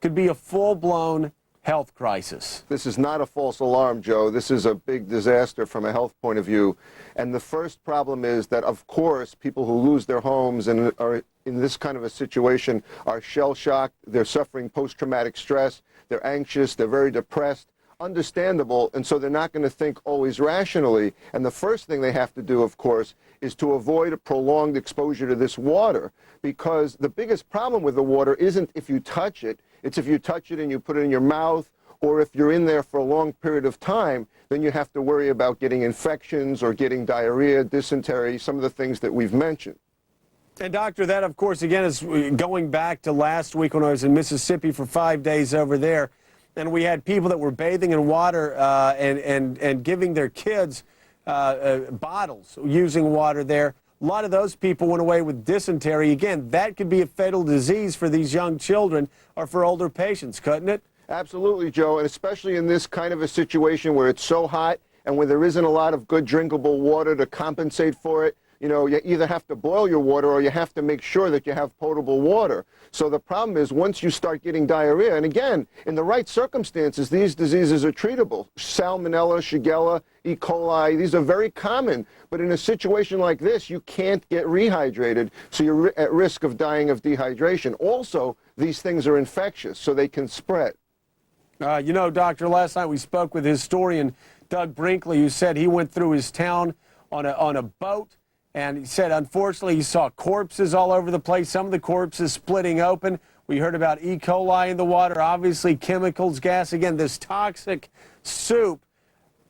could be a full-blown health crisis. This is not a false alarm, Joe. This is a big disaster from a health point of view. And the first problem is that, of course, people who lose their homes and are in this kind of a situation are shell-shocked. They're suffering post-traumatic stress. They're anxious. They're very depressed. Understandable, and so they're not going to think always rationally. And the first thing they have to do, of course, is to avoid a prolonged exposure to this water, because the biggest problem with the water isn't if you touch it, it's if you touch it and you put it in your mouth, or if you're in there for a long period of time, then you have to worry about getting infections or getting diarrhea, dysentery, some of the things that we've mentioned. And Doctor, that of course again is going back to last week when I was in Mississippi for 5 days over there. And we had people that were bathing in water and giving their kids bottles using water there. A lot of those people went away with dysentery. Again, that could be a fatal disease for these young children or for older patients, couldn't it? Absolutely, Joe, and especially in this kind of a situation where it's so hot and where there isn't a lot of good drinkable water to compensate for it. You know, you either have to boil your water or you have to make sure that you have potable water. So the problem is once you start getting diarrhea, and again, in the right circumstances, these diseases are treatable. Salmonella, Shigella, E. coli, these are very common. But in a situation like this, you can't get rehydrated, so you're at risk of dying of dehydration. Also, these things are infectious, so they can spread. You know, Doctor, last night we spoke with historian Doug Brinkley, who said he went through his town on a boat. And he said, unfortunately, he saw corpses all over the place, some of the corpses splitting open. We heard about E. coli in the water, obviously chemicals, gas, again, this toxic soup.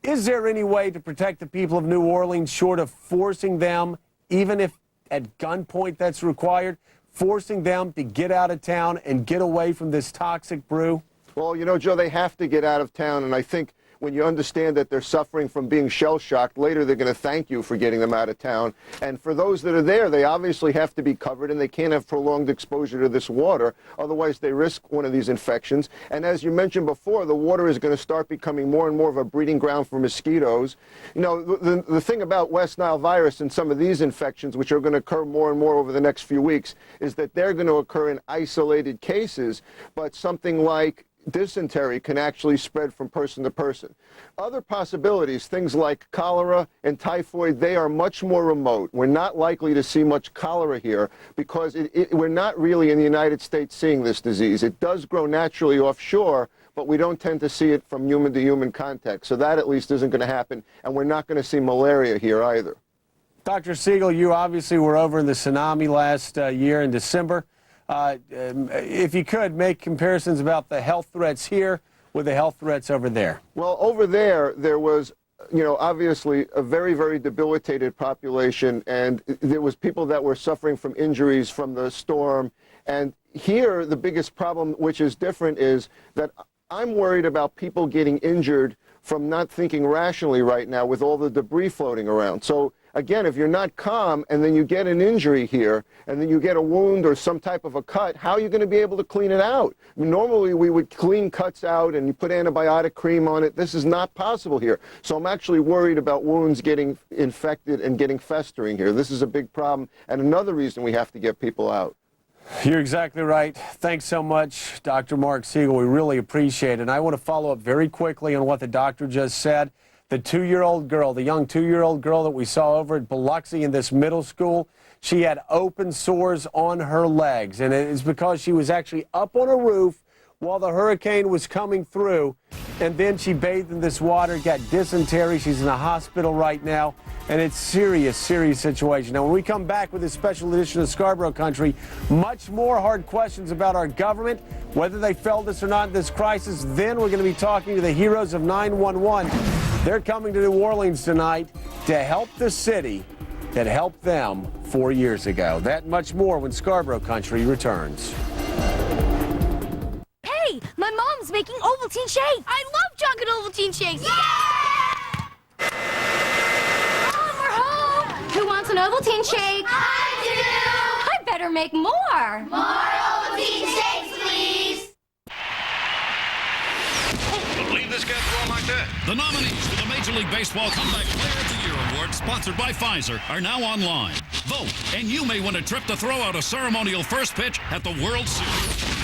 Is there any way to protect the people of New Orleans short of forcing them, even if at gunpoint that's required, forcing them to get out of town and get away from this toxic brew? Well, you know, Joe, they have to get out of town, and I think when you understand that they're suffering from being shell-shocked, later they're going to thank you for getting them out of town. And for those that are there, they obviously have to be covered, and they can't have prolonged exposure to this water. Otherwise, they risk one of these infections. And as you mentioned before, the water is going to start becoming more and more of a breeding ground for mosquitoes. You know, the thing about West Nile virus and some of these infections, which are going to occur more and more over the next few weeks, is that they're going to occur in isolated cases, but something like dysentery can actually spread from person to person. Other possibilities, things like cholera and typhoid, they are much more remote. We're not likely to see much cholera here because we're not really in the United States seeing this disease. It does grow naturally offshore, but we don't tend to see it from human to human contact. So that at least isn't going to happen, and we're not going to see malaria here either. Dr. Siegel, you obviously were over in the tsunami last year in December. If you could, make comparisons about the health threats here with the health threats over there. Well, over there was, you know, obviously a very, very debilitated population, and there was people that were suffering from injuries from the storm. And here, the biggest problem, which is different, is that I'm worried about people getting injured from not thinking rationally right now with all the debris floating around. So again, if you're not calm and then you get an injury here and then you get a wound or some type of a cut, how are you going to be able to clean it out? I mean, normally we would clean cuts out and you put antibiotic cream on it. This is not possible here. So I'm actually worried about wounds getting infected and getting festering here. This is a big problem and another reason we have to get people out. You're exactly right. Thanks so much, Dr. Mark Siegel. We really appreciate it. And I want to follow up very quickly on what the doctor just said. The 2-year-old girl, the young 2-year-old girl that we saw over at Biloxi in this middle school, she had open sores on her legs. And it is because she was actually up on a roof while the hurricane was coming through. And then she bathed in this water, got dysentery. She's in a hospital right now. And it's serious, serious situation. Now, when we come back with this special edition of Scarborough Country, much more hard questions about our government, whether they failed us or not in this crisis. Then we're going to be talking to the heroes of 911. They're coming to New Orleans tonight to help the city that helped them 4 years ago. That and much more when Scarborough Country returns. Hey, my mom's making Ovaltine shakes. I love chocolate Ovaltine shakes. Yeah! Mom, we're home. Who wants an Ovaltine shake? I do. I better make more. More Ovaltine shakes, please. Believe this guy's wrong like that. The nominees for the Major League Baseball Comeback Player of the Year Award, sponsored by Pfizer, are now online. Vote, and you may win a trip to throw out a ceremonial first pitch at the World Series.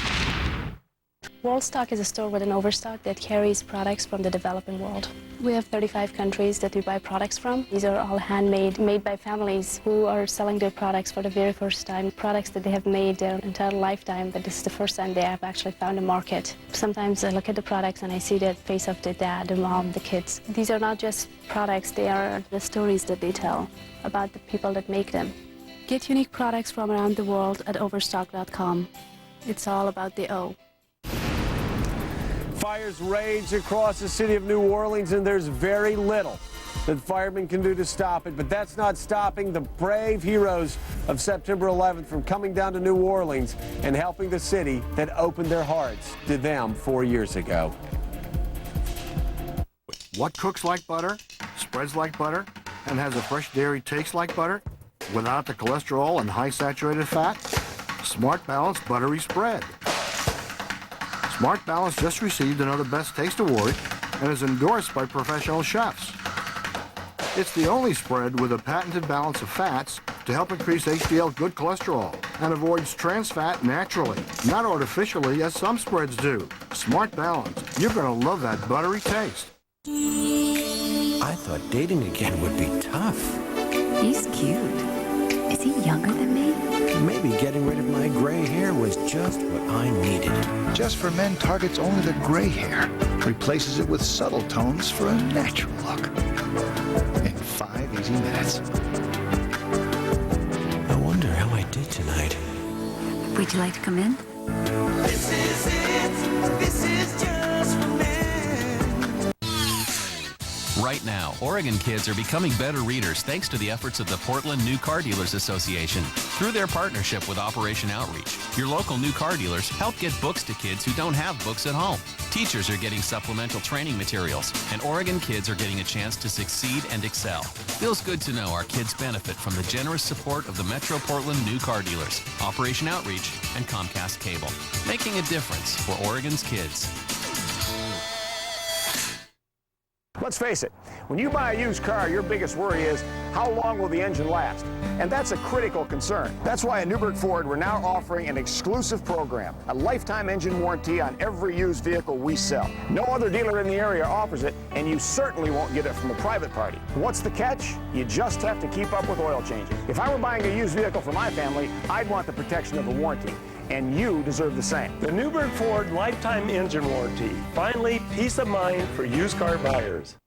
WorldStock is a store with an overstock that carries products from the developing world. We have 35 countries that we buy products from. These are all handmade, made by families who are selling their products for the very first time, products that they have made their entire lifetime, but this is the first time they have actually found a market. Sometimes I look at the products and I see the face of the dad, the mom, the kids. These are not just products, they are the stories that they tell about the people that make them. Get unique products from around the world at overstock.com. It's all about the O. Fires rage across the city of New Orleans, and there's very little that firemen can do to stop it. But that's not stopping the brave heroes of September 11th from coming down to New Orleans and helping the city that opened their hearts to them 4 years ago. What cooks like butter, spreads like butter, and has a fresh dairy taste like butter without the cholesterol and high saturated fat? Smart Balance Buttery Spread. Smart Balance just received another Best Taste Award and is endorsed by professional chefs. It's the only spread with a patented balance of fats to help increase HDL good cholesterol and avoids trans fat naturally, not artificially as some spreads do. Smart Balance. You're going to love that buttery taste. I thought dating again would be tough. He's cute. Is he younger than me? Maybe getting rid of my gray hair was just what I needed. Just for Men targets only the gray hair, replaces it with subtle tones for a natural look. In 5 easy minutes. I wonder how I did tonight. Would you like to come in? This is it. This is just for men. Right now, Oregon kids are becoming better readers thanks to the efforts of the Portland New Car Dealers Association. Through their partnership with Operation Outreach, your local new car dealers help get books to kids who don't have books at home. Teachers are getting supplemental training materials, and Oregon kids are getting a chance to succeed and excel. Feels good to know our kids benefit from the generous support of the Metro Portland New Car Dealers, Operation Outreach, and Comcast Cable, making a difference for Oregon's kids. Let's face it, when you buy a used car, your biggest worry is, how long will the engine last? And that's a critical concern. That's why at Newburgh Ford, we're now offering an exclusive program, a lifetime engine warranty on every used vehicle we sell. No other dealer in the area offers it, and you certainly won't get it from a private party. What's the catch? You just have to keep up with oil changes. If I were buying a used vehicle for my family, I'd want the protection of a warranty. And you deserve the same. The Newburgh Ford Lifetime Engine Warranty. Finally, peace of mind for used car buyers.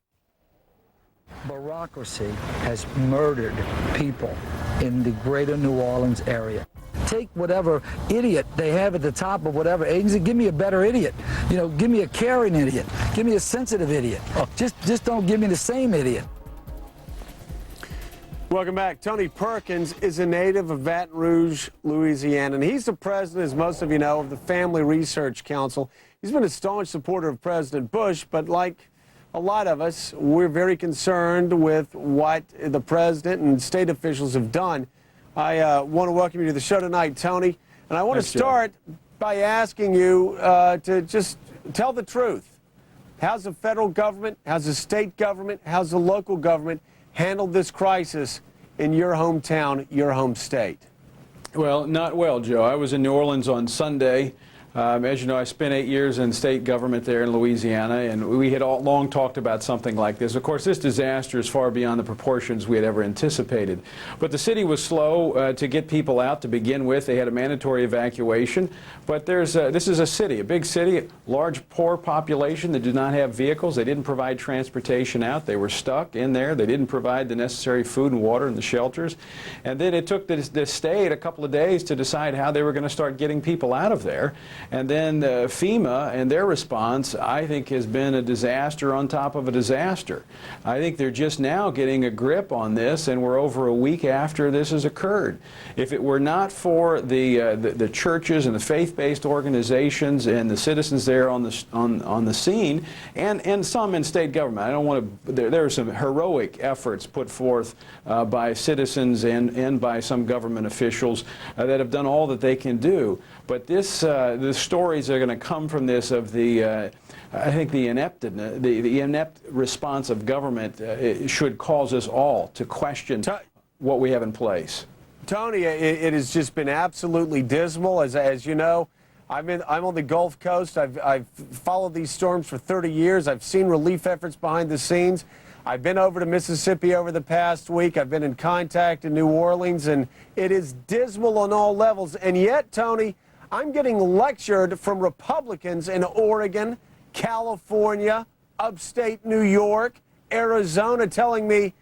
Bureaucracy has murdered people in the greater New Orleans area. Take whatever idiot they have at the top of whatever agency, give me a better idiot. You know, give me a caring idiot. Give me a sensitive idiot. Just don't give me the same idiot. Welcome back. Tony Perkins is a native of Baton Rouge, Louisiana, and he's the president, as most of you know, of the Family Research Council. He's been a staunch supporter of President Bush, but like a lot of us, we're very concerned with what the president and state officials have done. I want to welcome you to the show tonight, Tony, and I want to start by asking you to just tell the truth. How's the federal government, how's the state government, how's the local government handled this crisis in your hometown, your home state? Well, not well, Joe. I was in New Orleans on Sunday. As you know, I spent 8 years in state government there in Louisiana, and we had all long talked about something like this. Of course, this disaster is far beyond the proportions we had ever anticipated. But the city was slow to get people out to begin with. They had a mandatory evacuation. But this is a city, a big city, large poor population that did not have vehicles. They didn't provide transportation out. They were stuck in there. They didn't provide the necessary food and water and the shelters. And then it took the state a couple of days to decide how they were going to start getting people out of there. And then FEMA and their response, I think, has been a disaster on top of a disaster. I think they're just now getting a grip on this, and we're over a week after this has occurred. If it were not for the churches and the faith-based organizations and the citizens there on the scene, and some in state government, I don't want to. There are some heroic efforts put forth by citizens and by some government officials that have done all that they can do. But the stories are going to come from this of I think the inept response of government should cause us all to question what we have in place. Tony, it has just been absolutely dismal. As you know, I'm on the Gulf Coast. I've followed these storms for 30 years. I've seen relief efforts behind the scenes. I've been over to Mississippi over the past week. I've been in contact in New Orleans, and it is dismal on all levels. And yet, Tony, I'm getting lectured from Republicans in Oregon, California, upstate New York, Arizona, telling me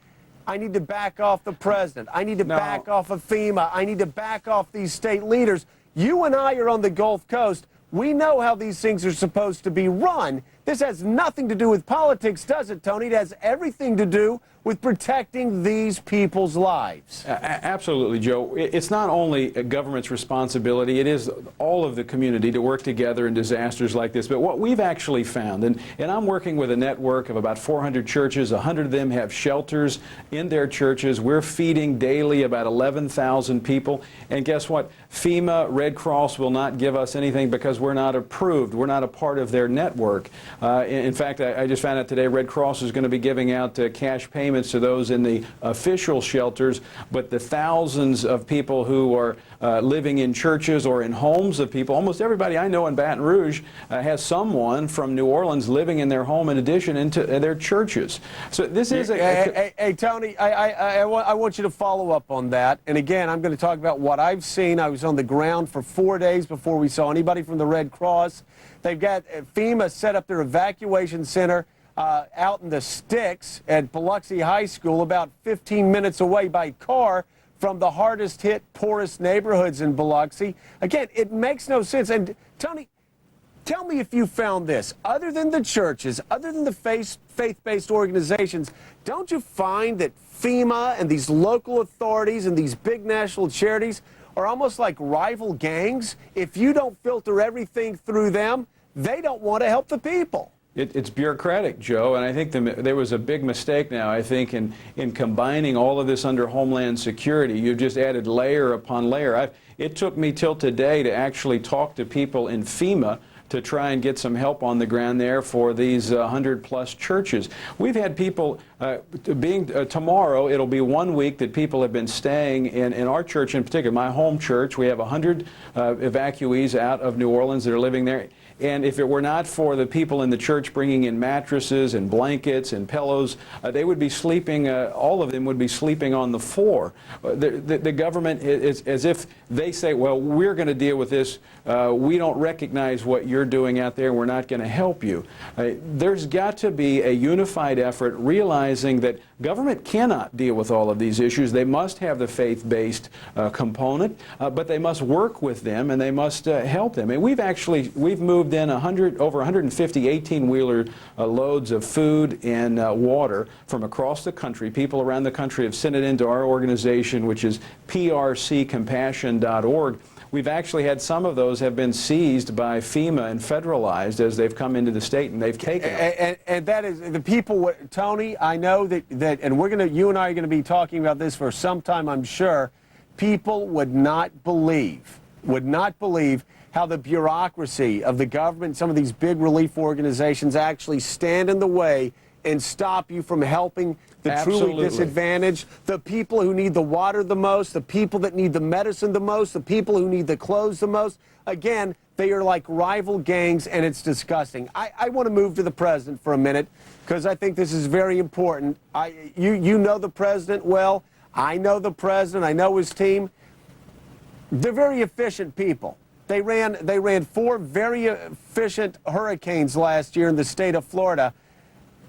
I need to back off the president. I need to back off of FEMA. I need to back off these state leaders. You and I are on the Gulf Coast. We know how these things are supposed to be run. This has nothing to do with politics, does it, Tony? It has everything to do with protecting these people's lives. Absolutely, Joe. It's not only a government's responsibility, it is all of the community to work together in disasters like this. But what we've actually found, and I'm working with a network of about 400 churches, 100 of them have shelters in their churches. We're feeding daily about 11,000 people. And guess what? FEMA, Red Cross will not give us anything because we're not approved. We're not a part of their network. In fact, I just found out today Red Cross is going to be giving out cash payments to those in the official shelters, but the thousands of people who are living in churches or in homes of people, almost everybody I know in Baton Rouge has someone from New Orleans living in their home in addition into their churches. So this is Hey, Tony, I want you to follow up on that. And again, I'm going to talk about what I've seen. I was on the ground for 4 days before we saw anybody from the Red Cross. They've got FEMA set up their evacuation center out in the sticks at Biloxi High School, about 15 minutes away by car from the hardest hit, poorest neighborhoods in Biloxi. Again, it makes no sense. And Tony, tell me if you found this. Other than the churches, other than the faith-based organizations, don't you find that FEMA and these local authorities and these big national charities are almost like rival gangs? If you don't filter everything through them, they don't want to help the people. It's bureaucratic, Joe, and I think there was a big mistake now, I think, in combining all of this under Homeland Security. You've just added layer upon layer. It took me till today to actually talk to people in FEMA to try and get some help on the ground there for these 100-plus churches. We've had people tomorrow, it'll be 1 week that people have been staying in our church in particular, my home church. We have 100 evacuees out of New Orleans that are living there. And if it were not for the people in the church bringing in mattresses and blankets and pillows, they would be sleeping, all of them would be sleeping on the floor. The government is as if they say, well, we're going to deal with this. We don't recognize what you're doing out there. We're not going to help you. There's got to be a unified effort realizing that government cannot deal with all of these issues. They must have the faith-based component, but they must work with them and they must help them. And we've moved in over 150 18-wheeler loads of food and water from across the country. People around the country have sent it into our organization, which is prccompassion.org. We've actually had some of those have been seized by FEMA and federalized as they've come into the state, and they've taken them. And that is the people, Tony, I know that and you and I are going to be talking about this for some time, I'm sure. People would not believe how the bureaucracy of the government, some of these big relief organizations actually stand in the way and stop you from helping the truly disadvantaged, the people who need the water the most, the people that need the medicine the most, the people who need the clothes the most. Again, they are like rival gangs, and it's disgusting. I want to move to the president for a minute because I think this is very important. You know the president well. I know the president. I know his team. They're very efficient people. They ran 4 very efficient hurricanes last year in the state of Florida.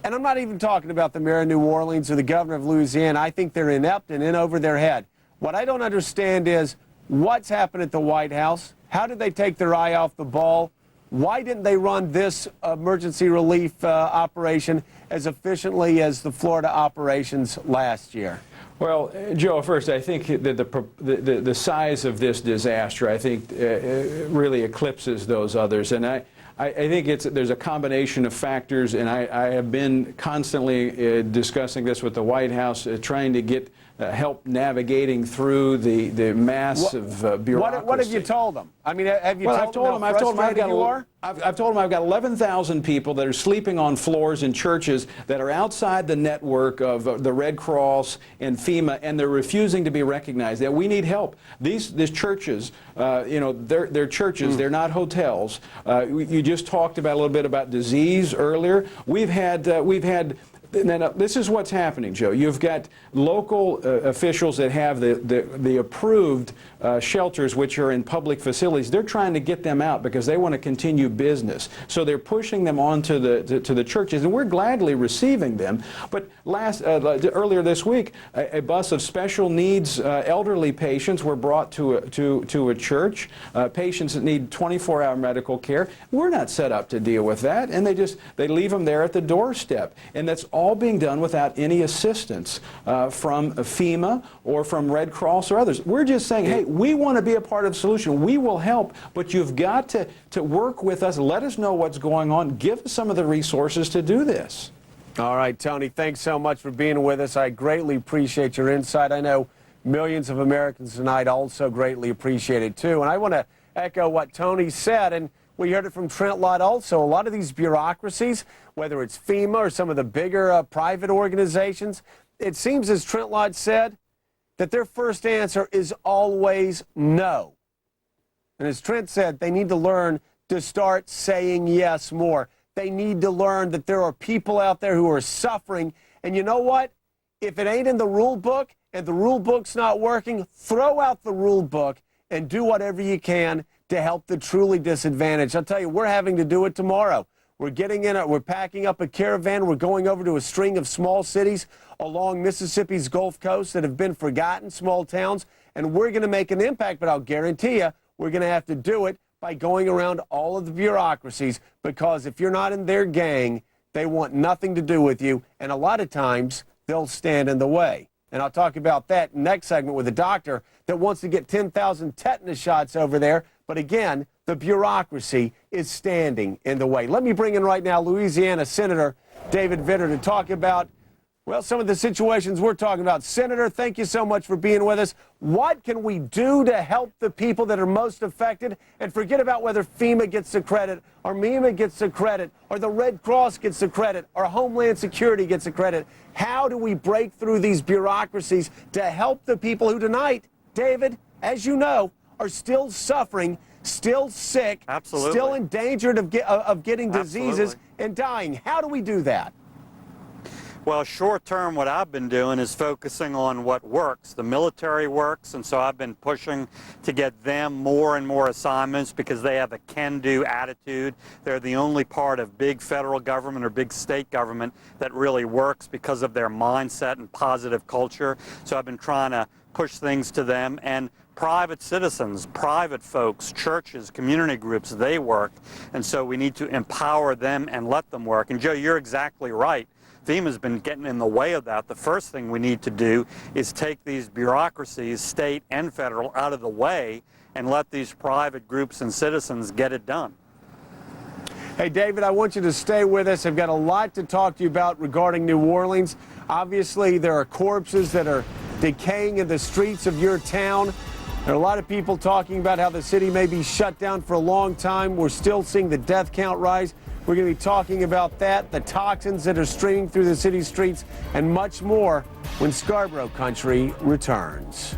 And I'm not even talking about the mayor of New Orleans or the governor of Louisiana. I think they're inept and in over their head. What I don't understand is what's happened at the White House. How did they take their eye off the ball? Why didn't they run this emergency relief operation as efficiently as the Florida operations last year? Well, Joe, first, I think that the size of this disaster, I think, really eclipses those others. And I think there's a combination of factors, and I have been constantly discussing this with the White House, trying to get help navigating through the massive bureaucracy. What have you told them? I mean, have you told them how frustrated you are? I've told them I've got 11,000 people that are sleeping on floors in churches that are outside the network of the Red Cross and FEMA, and they're refusing to be recognized. That we need help. These churches, they're churches. They're not hotels. You just talked about a little bit about disease earlier. We've had. Now, this is what's happening, Joe. You've got local officials that have the approved shelters, which are in public facilities. They're trying to get them out because they want to continue business. So they're pushing them on to the churches, and we're gladly receiving them. But earlier this week, a bus of special needs elderly patients were brought to a church. Patients that need 24-hour medical care. We're not set up to deal with that, and they leave them there at the doorstep, and that's all being done without any assistance from FEMA or from Red Cross or others. We're just saying, hey, we want to be a part of the solution. We will help, but you've got to work with us. Let us know what's going on. Give us some of the resources to do this. All right, Tony, thanks so much for being with us. I greatly appreciate your insight. I know millions of Americans tonight also greatly appreciate it, too. And I want to echo what Tony said, and we heard it from Trent Lott also. A lot of these bureaucracies, whether it's FEMA or some of the bigger private organizations, it seems, as Trent Lott said, that their first answer is always no. And as Trent said, they need to learn to start saying yes more. They need to learn that there are people out there who are suffering. And you know what? If it ain't in the rule book and the rule book's not working, throw out the rule book and do whatever you can to help the truly disadvantaged. I'll tell you, we're having to do it tomorrow. We're packing up a caravan. We're going over to a string of small cities along Mississippi's Gulf Coast that have been forgotten, small towns, and we're going to make an impact, but I'll guarantee you, we're going to have to do it by going around all of the bureaucracies, because if you're not in their gang, they want nothing to do with you, and a lot of times, they'll stand in the way. And I'll talk about that next segment with a doctor that wants to get 10,000 tetanus shots over there. But again, the bureaucracy is standing in the way. Let me bring in right now Louisiana Senator David Vitter to talk about, well, some of the situations we're talking about. Senator, thank you so much for being with us. What can we do to help the people that are most affected? And forget about whether FEMA gets the credit, or MEMA gets the credit, or the Red Cross gets the credit, or Homeland Security gets the credit. How do we break through these bureaucracies to help the people who tonight, David, as you know, are still suffering, still sick, still in danger of getting diseases and dying? How do we do that? Well, short term, what I've been doing is focusing on what works. The military works, and so I've been pushing to get them more and more assignments because they have a can-do attitude. They're the only part of big federal government or big state government that really works because of their mindset and positive culture. So I've been trying to push things to them. And private citizens, private folks, churches, community groups, they work. And so we need to empower them and let them work. And Joe, you're exactly right. FEMA's been getting in the way of that. The first thing we need to do is take these bureaucracies, state and federal, out of the way and let these private groups and citizens get it done. Hey, David, I want you to stay with us. I've got a lot to talk to you about regarding New Orleans. Obviously, there are corpses that are decaying in the streets of your town. There are a lot of people talking about how the city may be shut down for a long time. We're still seeing the death count rise. We're going to be talking about that, the toxins that are streaming through the city streets, and much more when Scarborough Country returns.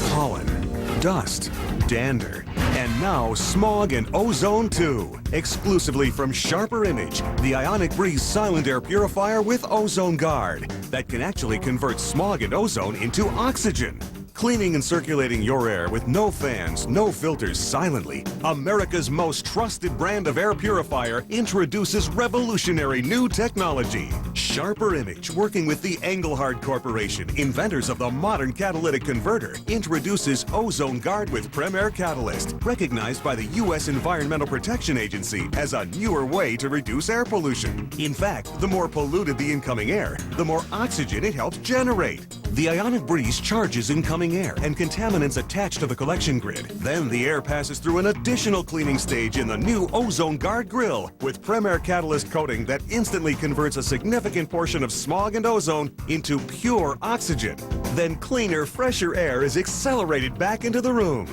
Pollen, dust, dander, and now smog and ozone too. Exclusively from Sharper Image, the Ionic Breeze Silent Air Purifier with Ozone Guard that can actually convert smog and ozone into oxygen. Cleaning and circulating your air with no fans, no filters, silently. America's most trusted brand of air purifier introduces revolutionary new technology. Sharper Image, working with the Engelhard Corporation, inventors of the modern catalytic converter, introduces Ozone Guard with Premier Catalyst, recognized by the U.S. Environmental Protection Agency as a newer way to reduce air pollution. In fact, the more polluted the incoming air, the more oxygen it helps generate. The ionic breeze charges incoming air and contaminants attached to the collection grid. Then the air passes through an additional cleaning stage in the new Ozone Guard grill with Premier Catalyst coating that instantly converts a significant portion of smog and ozone into pure oxygen. Then cleaner, fresher air is accelerated back into the room.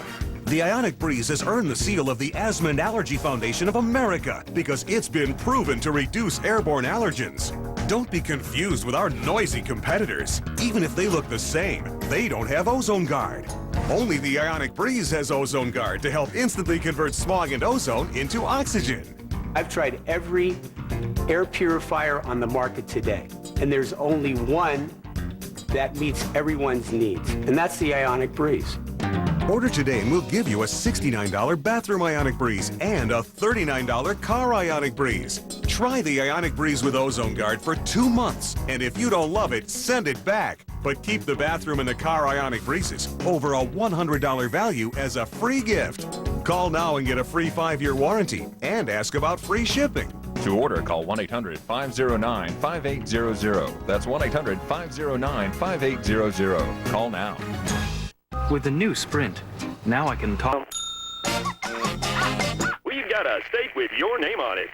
The Ionic Breeze has earned the seal of the Asthma and Allergy Foundation of America because it's been proven to reduce airborne allergens. Don't be confused with our noisy competitors. Even if they look the same, they don't have Ozone Guard. Only the Ionic Breeze has Ozone Guard to help instantly convert smog and ozone into oxygen. I've tried every air purifier on the market today, and there's only one that meets everyone's needs, and that's the Ionic Breeze. Order today and we'll give you a $69 bathroom Ionic Breeze and a $39 car Ionic Breeze. Try the Ionic Breeze with Ozone Guard for 2 months, and if you don't love it, send it back. But keep the bathroom and the car Ionic Breezes over a $100 value as a free gift. Call now and get a free 5-year warranty and ask about free shipping. To order, call 1-800-509-5800. That's 1-800-509-5800. Call now. With the new Sprint, now I can talk. We've got a steak with your name on it.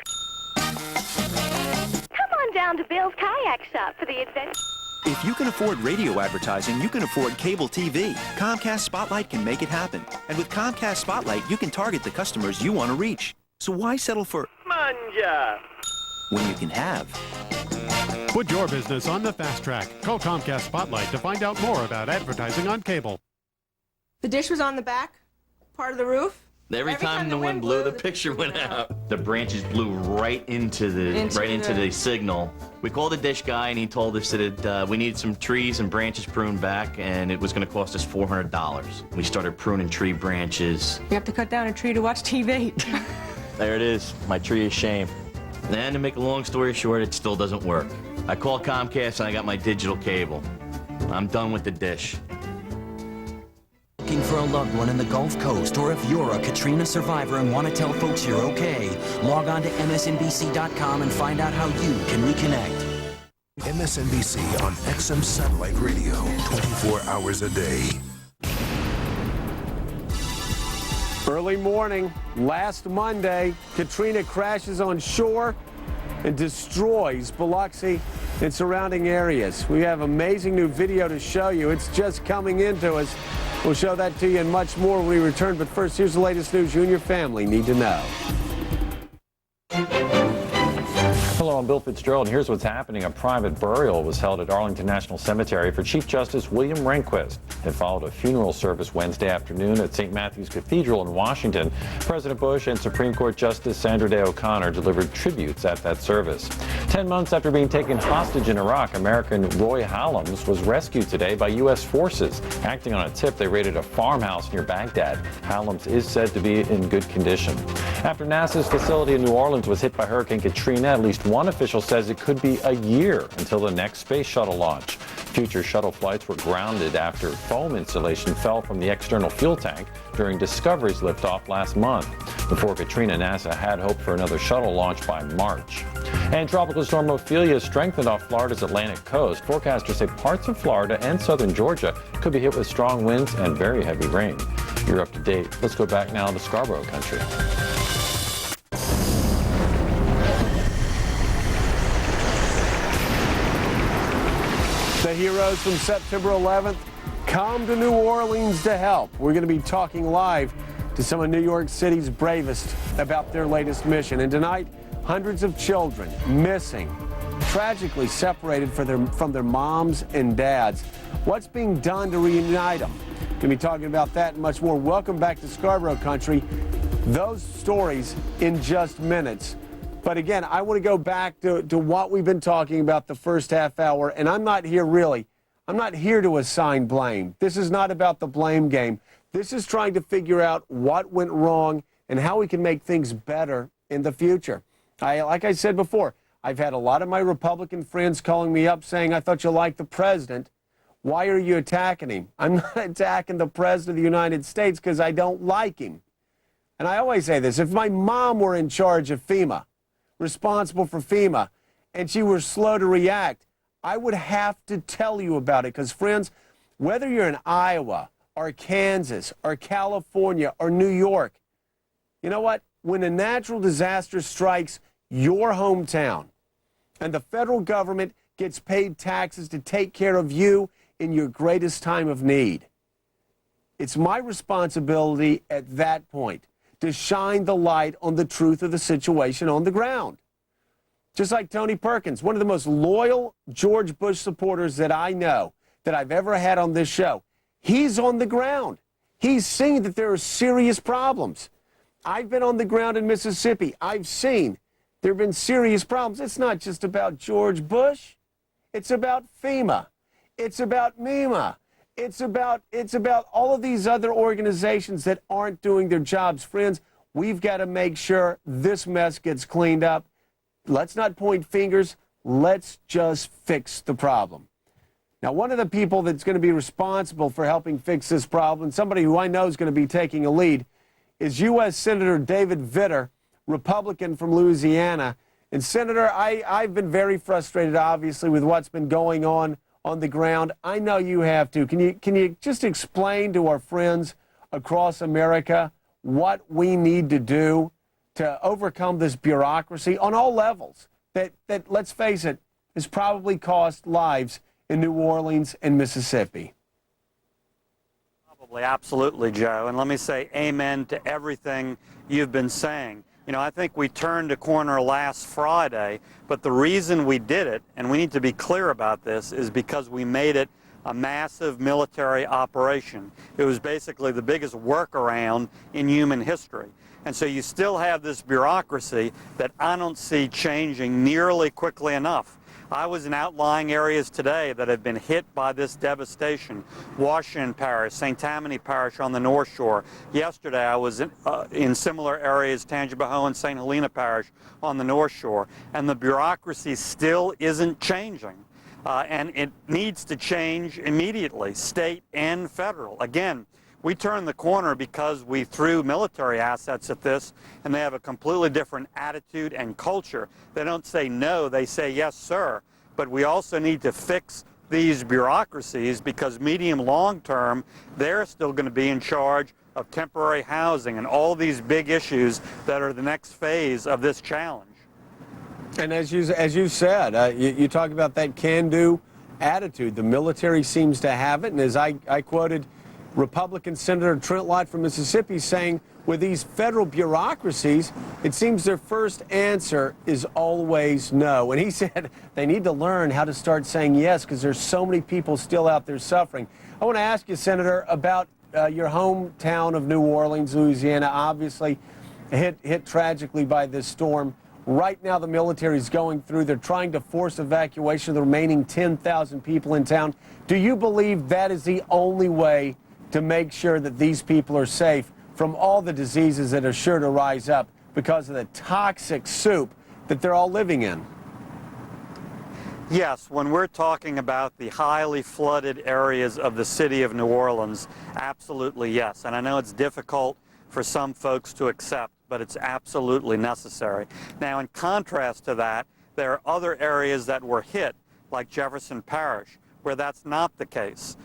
Come on down to Bill's Kayak Shop for the adventure. If you can afford radio advertising, you can afford cable TV. Comcast Spotlight can make it happen. And with Comcast Spotlight, you can target the customers you want to reach. So why settle for Manja when you can have? Put your business on the fast track. Call Comcast Spotlight to find out more about advertising on cable. The dish was on the back part of the roof. Every time the wind blew, the picture went out. The branches blew right into the signal. We called the dish guy, and he told us that we needed some trees and branches pruned back, and it was going to cost us $400. We started pruning tree branches. You have to cut down a tree to watch TV. There it is, my tree of shame. And to make a long story short, it still doesn't work. I called Comcast, and I got my digital cable. I'm done with the dish. Looking for a loved one in the Gulf Coast, or if you're a Katrina survivor and want to tell folks you're okay, log on to msnbc.com and find out how you can reconnect. MSNBC on XM Satellite Radio, 24 hours a day. Early morning, last Monday, Katrina crashes on shore and destroys Biloxi and surrounding areas. We have amazing new video to show you. It's just coming into us. We'll show that to you and much more when we return. But first, here's the latest news you and your family need to know. Hello, I'm Bill Fitzgerald, and here's what's happening. A private burial was held at Arlington National Cemetery for Chief Justice William Rehnquist. It followed a funeral service Wednesday afternoon at St. Matthew's Cathedral in Washington. President Bush and Supreme Court Justice Sandra Day O'Connor delivered tributes at that service. 10 months after being taken hostage in Iraq, American Roy Hallams was rescued today by U.S. forces. Acting on a tip, they raided a farmhouse near Baghdad. Hallams is said to be in good condition. After NASA's facility in New Orleans was hit by Hurricane Katrina, at least one official says it could be a year until the next space shuttle launch. Future shuttle flights were grounded after foam insulation fell from the external fuel tank during Discovery's liftoff last month. Before Katrina, NASA had hoped for another shuttle launch by March. And Tropical Storm Ophelia strengthened off Florida's Atlantic coast. Forecasters say parts of Florida and southern Georgia could be hit with strong winds and very heavy rain. You're up to date. Let's go back now to Scarborough country. The heroes from September 11th come to New Orleans to help. We're going to be talking live to some of New York City's bravest about their latest mission. And tonight, hundreds of children missing, tragically separated from their moms and dads. What's being done to reunite them? Going to be talking about that and much more. Welcome back to Scarborough country. Those stories in just minutes. But again, I want to go back to what we've been talking about the first half hour. And I'm not here to assign blame. This is not about the blame game. This is trying to figure out what went wrong and how we can make things better in the future. Like I said before, I've had a lot of my Republican friends calling me up saying, I thought you liked the president. Why are you attacking him? I'm not attacking the president of the United States because I don't like him. And I always say this, if my mom were in charge of FEMA, responsible for FEMA, and she were slow to react, I would have to tell you about it because, friends, whether you're in Iowa or Kansas or California or New York, you know what? When a natural disaster strikes your hometown and the federal government gets paid taxes to take care of you in your greatest time of need, it's my responsibility at that point to shine the light on the truth of the situation on the ground. Just like Tony Perkins, one of the most loyal George Bush supporters that I know, that I've ever had on this show, he's on the ground. He's seeing that there are serious problems. I've been on the ground in Mississippi. I've seen there have been serious problems. It's not just about George Bush. It's about FEMA. It's about MEMA. It's about all of these other organizations that aren't doing their jobs. Friends, we've got to make sure this mess gets cleaned up. Let's not point fingers. Let's just fix the problem. Now, one of the people that's going to be responsible for helping fix this problem, somebody who I know is going to be taking a lead, is U.S. Senator David Vitter, Republican from Louisiana. And Senator, I've been very frustrated, obviously, with what's been going on the ground. I know you have too. Can you just explain to our friends across America what we need to do to overcome this bureaucracy on all levels that let's face it, has probably cost lives in New Orleans and Mississippi? Probably, absolutely, Joe. And let me say amen to everything you've been saying. You know, I think we turned a corner last Friday, but the reason we did it, and we need to be clear about this, is because we made it a massive military operation. It was basically the biggest workaround in human history. And so you still have this bureaucracy that I don't see changing nearly quickly enough. I was in outlying areas today that have been hit by this devastation. Washington Parish, St. Tammany Parish on the North Shore. Yesterday I was in similar areas, Tangipahoa and St. Helena Parish on the North Shore. And the bureaucracy still isn't changing. And it needs to change immediately, state and federal. Again, we turned the corner because we threw military assets at this, and they have a completely different attitude and culture. They don't say no, they say yes, sir. But we also need to fix these bureaucracies because medium long term, they're still going to be in charge of temporary housing and all these big issues that are the next phase of this challenge. And as you said, you talk about that can-do attitude. The military seems to have it, and as I quoted Republican Senator Trent Lott from Mississippi saying, with these federal bureaucracies, it seems their first answer is always no. And he said they need to learn how to start saying yes because there's so many people still out there suffering. I want to ask you, Senator, about your hometown of New Orleans, Louisiana, obviously hit tragically by this storm. Right now, the military is going through. They're trying to force evacuation of the remaining 10,000 people in town. Do you believe that is the only way to make sure that these people are safe from all the diseases that are sure to rise up because of the toxic soup that they're all living in? Yes, when we're talking about the highly flooded areas of the city of New Orleans, absolutely yes. And I know it's difficult for some folks to accept, but it's absolutely necessary. Now, in contrast to that, there are other areas that were hit, like Jefferson Parish, where that's not the case.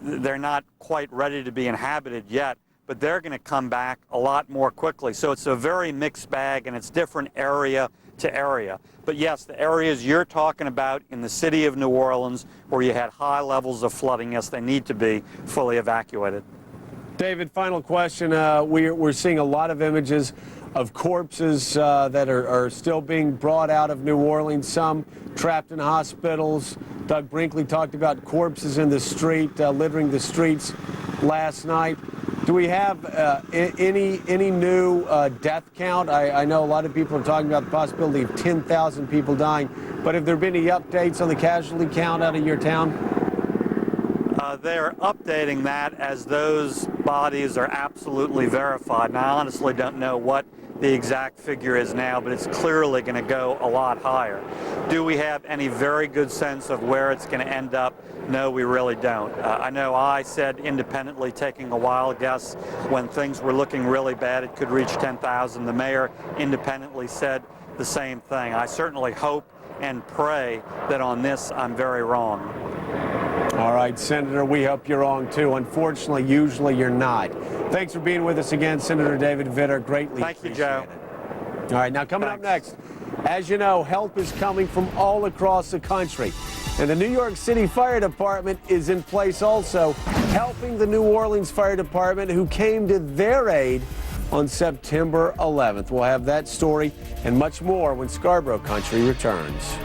They're not quite ready to be inhabited yet, but they're going to come back a lot more quickly. So it's a very mixed bag, and it's different area to area. But yes, the areas you're talking about in the city of New Orleans where you had high levels of flooding, yes, they need to be fully evacuated. David, final question. We're seeing a lot of images of corpses that are still being brought out of New Orleans, some trapped in hospitals. Doug Brinkley talked about corpses in the street, littering the streets last night. Do we have any new death count? I know a lot of people are talking about the possibility of 10,000 people dying, but have there been any updates on the casualty count out of your town? They're updating that as those bodies are absolutely verified. And I honestly don't know what the exact figure is now, but it's clearly going to go a lot higher. Do we have any very good sense of where it's going to end up? No, we really don't. I know I said independently, taking a wild guess, when things were looking really bad, it could reach 10,000. The mayor independently said the same thing. I certainly hope and pray that on this I'm very wrong. All right, Senator, we hope you're wrong too. Unfortunately, usually you're not. Thanks for being with us again, Senator David Vitter. Greatly Thank you, Joe. All right, now coming up next, as you know, help is coming from all across the country. And the New York City Fire Department is in place also, helping the New Orleans Fire Department, who came to their aid on September 11th. We'll have that story and much more when Scarborough Country returns.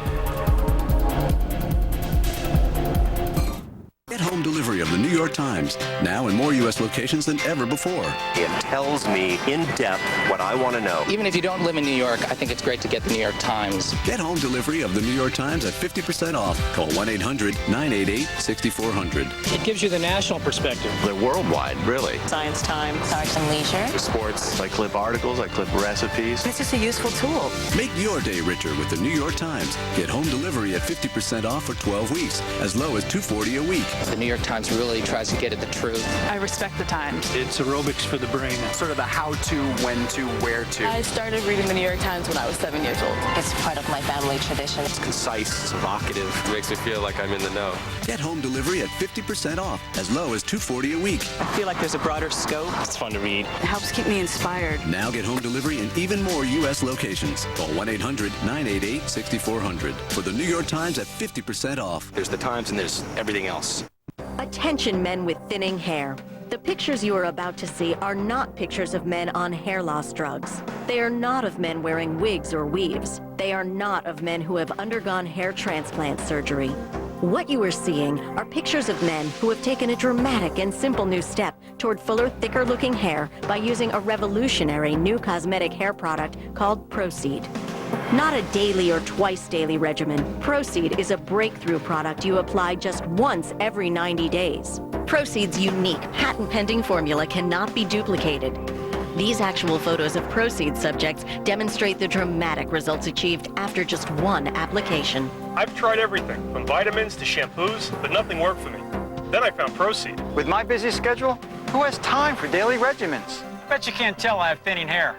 Get home delivery of the New York Times, now in more U.S. locations than ever before. It tells me in depth what I want to know. Even if you don't live in New York, I think it's great to get the New York Times. Get home delivery of the New York Times at 50% off. Call 1-800-988-6400. It gives you the national perspective. They're worldwide, really. Science Times, Arts and Leisure. Sports, I clip articles, I clip recipes. It's just a useful tool. Make your day richer with the New York Times. Get home delivery at 50% off for 12 weeks, as low as $2.40 a week. The New York Times really tries to get at the truth. I respect the Times. It's aerobics for the brain. Sort of the how-to, when-to, where-to. I started reading the New York Times when I was 7 years old. It's part of my family tradition. It's concise, it's evocative. It makes me feel like I'm in the know. Get home delivery at 50% off, as low as $2.40 a week. I feel like there's a broader scope. It's fun to read. It helps keep me inspired. Now get home delivery in even more U.S. locations. Call 1-800-988-6400 for the New York Times at 50% off. There's the Times and there's everything else. Attention men with thinning hair. The pictures you are about to see are not pictures of men on hair loss drugs. They are not of men wearing wigs or weaves. They are not of men who have undergone hair transplant surgery. What you are seeing are pictures of men who have taken a dramatic and simple new step toward fuller, thicker-looking hair by using a revolutionary new cosmetic hair product called Proceed. Not a daily or twice daily regimen, Proceed is a breakthrough product you apply just once every 90 days. Proceed's unique, patent-pending formula cannot be duplicated. These actual photos of Proceed subjects demonstrate the dramatic results achieved after just one application. I've tried everything, from vitamins to shampoos, but nothing worked for me. Then I found Proceed. With my busy schedule, who has time for daily regimens? Bet you can't tell I have thinning hair.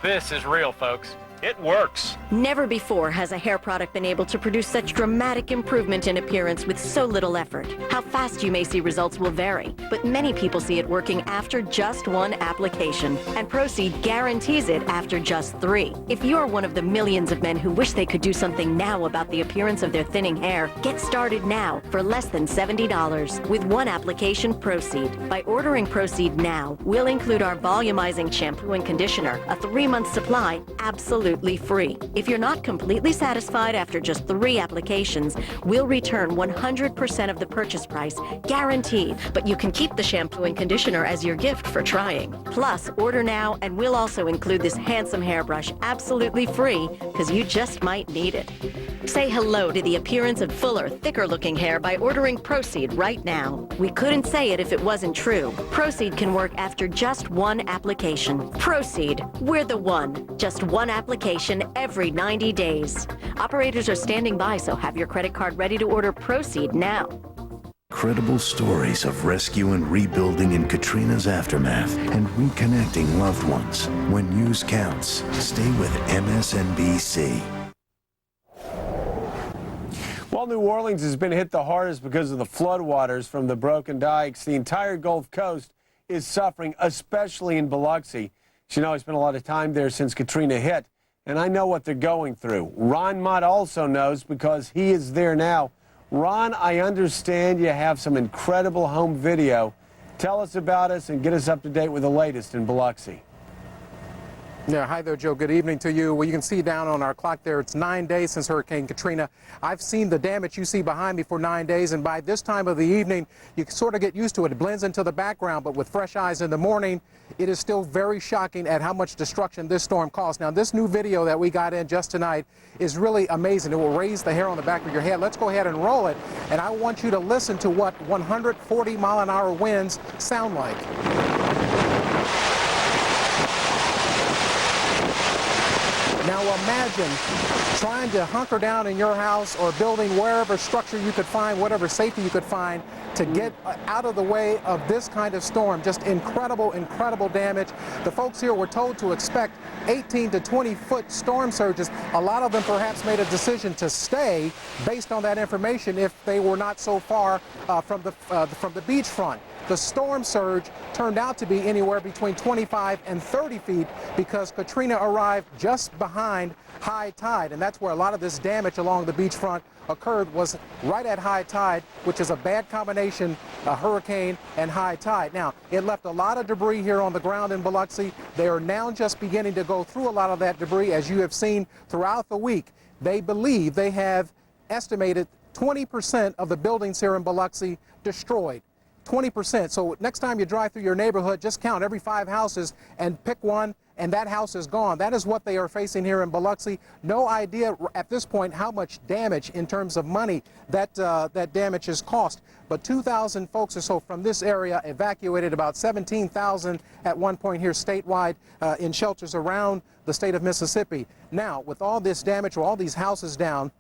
This is real, folks. It works. Never before has a hair product been able to produce such dramatic improvement in appearance with so little effort. How fast you may see results will vary, but many people see it working after just one application, and Proceed guarantees it after just 3. If you're one of the millions of men who wish they could do something now about the appearance of their thinning hair, get started now for less than $70 with one application Proceed. By ordering Proceed now, we'll include our volumizing shampoo and conditioner, a 3-month supply, absolutely free. If you're not completely satisfied after just 3 applications, we'll return 100% of the purchase price, guaranteed, but you can keep the shampoo and conditioner as your gift for trying. Plus, order now and we'll also include this handsome hairbrush absolutely free, because you just might need it. Say hello to the appearance of fuller, thicker-looking hair by ordering Proceed right now. We couldn't say it if it wasn't true. Proceed can work after just one application. Proceed, we're the one. Just one application every 90 days. Operators are standing by, so have your credit card ready to order Proceed now. Incredible stories of rescue and rebuilding in Katrina's aftermath and reconnecting loved ones. When news counts, stay with MSNBC. While New Orleans has been hit the hardest because of the floodwaters from the broken dikes, the entire Gulf Coast is suffering, especially in Biloxi. You know, I spent a lot of time there since Katrina hit, and I know what they're going through. Ron Mott also knows because he is there now. Ron, I understand you have some incredible home video. Tell us about us and get us up to date with the latest in Biloxi. Yeah, hi there, Joe. Good evening to you. Well, you can see down on our clock there, it's 9 days since Hurricane Katrina. I've seen the damage you see behind me for 9 days, and by this time of the evening, you can sort of get used to it. It blends into the background, but with fresh eyes in the morning, it is still very shocking at how much destruction this storm caused. Now, this new video that we got in just tonight is really amazing. It will raise the hair on the back of your head. Let's go ahead and roll it, and I want you to listen to what 140-mile-an-hour winds sound like. Now imagine trying to hunker down in your house or building, wherever structure you could find, whatever safety you could find, to get out of the way of this kind of storm. Just incredible, incredible damage. The folks here were told to expect 18 to 20-foot storm surges. A lot of them perhaps made a decision to stay based on that information if they were not so far from the beachfront. The storm surge turned out to be anywhere between 25 and 30 feet because Katrina arrived just behind high tide, and that's where a lot of this damage along the beachfront occurred, was right at high tide, which is a bad combination, a hurricane and high tide. Now, it left a lot of debris here on the ground in Biloxi. They are now just beginning to go through a lot of that debris, as you have seen throughout the week. They believe they have estimated 20% of the buildings here in Biloxi destroyed. 20%. So next time you drive through your neighborhood, just count every 5 houses and pick one, and that house is gone. That is what they are facing here in Biloxi. No idea at this point how much damage in terms of money that damage has cost. But 2,000 folks or so from this area evacuated, about 17,000 at one point here statewide in shelters around the state of Mississippi. Now, with all this damage, or all these houses down,